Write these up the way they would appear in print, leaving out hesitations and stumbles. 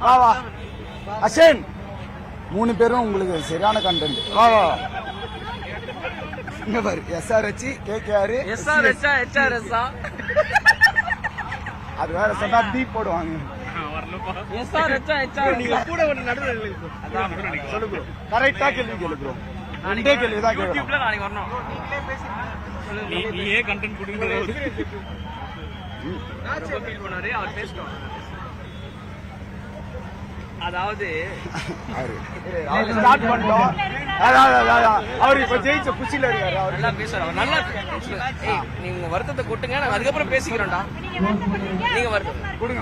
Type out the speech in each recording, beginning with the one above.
வா வா அசேன், 3 பேரும் உங்களுக்கு சரியான கண்டென்ட். வா வா இங்க பாரு, SRH KKR அது வேற சொன்னா டீப் போடுவாங்க. சொல்லு ப்ரோ, கரெக்டா கேள்வி கேளு ப்ரோ. ரெண்டே கேள்விதான் கேட்கணும். நீயே கண்டென்ட் கொடுங்க. அதாவது ஸ்டார்ட் பண்ணிட்டோம். அவர் இப்ப ஜெயிச்ச குச்சில இருக்காரு. அவர் நல்லா பேசுறாரு. நல்லா நீங்க வருத்தத்தை கொட்டுங்க, நாங்க அதுக்கப்புறம் பேசிக்கிறோம்டா. நீங்க வருத்தம் கொடுங்க.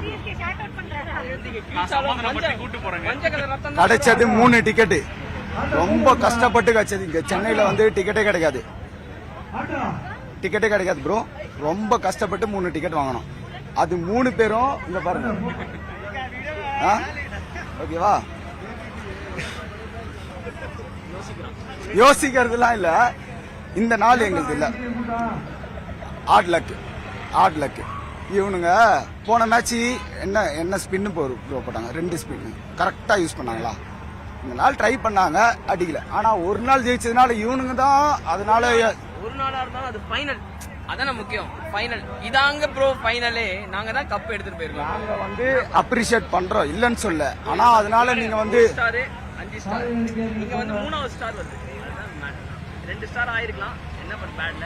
கூட்டு போறேங்க. கிடைச்சது 3 டிக்கெட். ரொம்ப கஷ்டப்பட்டு கிடைச்சது. இங்க சென்னையில வந்து டிக்கெட்டே கிடைக்காது. டிக்கெட்டே கிடைக்காது ப்ரோ. ரொம்ப கஷ்டப்பட்டு 3 டிக்கெட் வாங்கணும். அது 3 பேரும் இங்க பாருங்க. ஓகேவா? யோசிக்கிறதுலாம் இல்ல. இந்த நாள் எங்களுக்கு இல்ல. Hard luck. இவனுங்க போன மேட்ச் என்ன ஸ்பின்னு போட்டாங்க. 2 ஸ்பின் கரெக்டா யூஸ் பண்ணாங்களா? இந்த நாள் ட்ரை பண்ணாங்க, அடிக்கல. ஆனா ஒரு நாள் ஜெயிச்சதுனால இவனுங்க தான். அதனால ஒரு நாளா இருந்தாலும் அது ஃபைனல், அதான முக்கியம். ஃபைனல் இதாங்க ப்ரோ. ஃபைனலே நாங்க தான் கப் எடுத்துட்டு போயிருக்கோம். நாங்க வந்து அப்ரிஷியேட் பண்றோம், இல்லன்னு சொல்ல. ஆனா அதனால நீங்க வந்து 5 ஸ்டார், நீங்க வந்து 3வது ஸ்டார் வருது. 2 ஸ்டார் ஆயிருக்கலாம். என்ன பண்ண பேட்ல.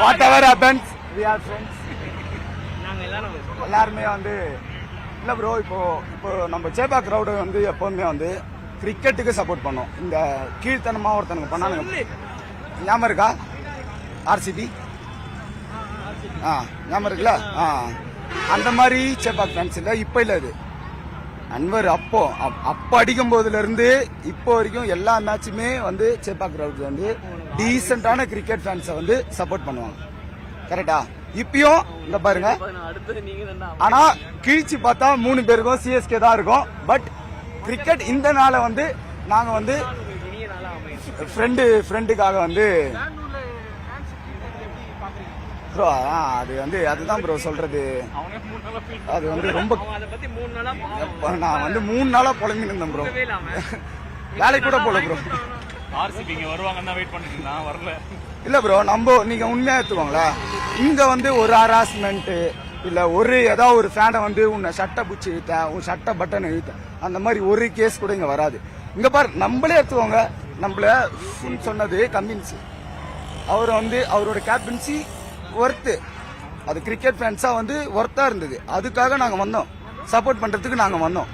whatever happens we are friends. நாங்க எல்லாருமே வந்து இல்ல ப்ரோ. இப்போ நம்ம சேபா கிரௌடு வந்து எப்பவுமே வந்து கிரிக்கெட்டுக்கு சப்போர்ட் பண்ணோம். இந்த கீழ்த்தனமா ஒருத்தனுங்க பண்ணானுங்க, ஞாபகம் இருக்கா? RCB ஞாபகம் இருக்குல்ல? அந்த மாதிரி சேபாக் ஃபேன்ஸ் இல்ல, இப்ப இல்ல. இது அன்வர் அப்போ அடிக்கும் போதுல இருந்து இப்போ வரைக்கும் எல்லா மேட்சுமே வந்து சேபாக் கிரௌட் வந்து டீசென்டான கிரிக்கெட் ஃபேன்ஸை வந்து சப்போர்ட் பண்ணுவாங்க. கரெக்டா? இப்பயும் இங்க பாருங்க. ஆனா கீழ்ச்சி பார்த்தா 3 பேருக்கும் CSK தான் இருக்கும். பட் கிரிக்கெட் இந்த நாளை வந்து நாங்க வந்து ஃப்ரெண்டுக்காக வந்து ப்ரோ அது வந்து அதுதான் ப்ரோ சொல்றது. அது வந்து ரொம்ப நான் வந்து 3 நாளா புலம்பின்னு இருந்தேன் ப்ரோ. வேலை கூட போல ப்ரோ. இல்ல ப்ரோ, நீங்க உண்மையா எடுத்துக்கோங்களா? இங்க வந்து ஒரு ஹராஸ்மெண்ட் இல்ல, ஏதாவது ஒரு ஃபேனை வந்து உன்னை சட்டை பிடிச்சி இழுத்த, உன் சட்டை பட்டன் இழுத்த, அந்த மாதிரி ஒரு கேஸ் கூட இங்க வராது. இங்க பாரு, நம்மளே எடுத்துக்கோங்க. நம்மள சொன்னது கமின்சி. அவர் வந்து அவரோட கேப்டன்சி ஒர்த்து. அது கிரிக்கெட் ஃபேன்ஸா வந்து ஒர்த்தா இருந்தது. அதுக்காக நாங்க வந்தோம், சப்போர்ட் பண்றதுக்கு நாங்க வந்தோம்.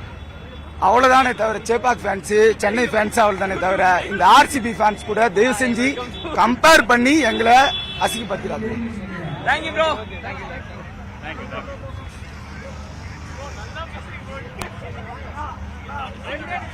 அவ்வளவுதானே தவிர சேபாக் ஃபேன்ஸ், சென்னை ஃபேன்ஸ் அவ்வளவுதானே தவிர இந்த RCB ஃபேன்ஸ் கூட தயவு செஞ்சு கம்பேர் பண்ணி எங்களை அசிங்கப்படுத்திடாது. Thank you bro. Thank you.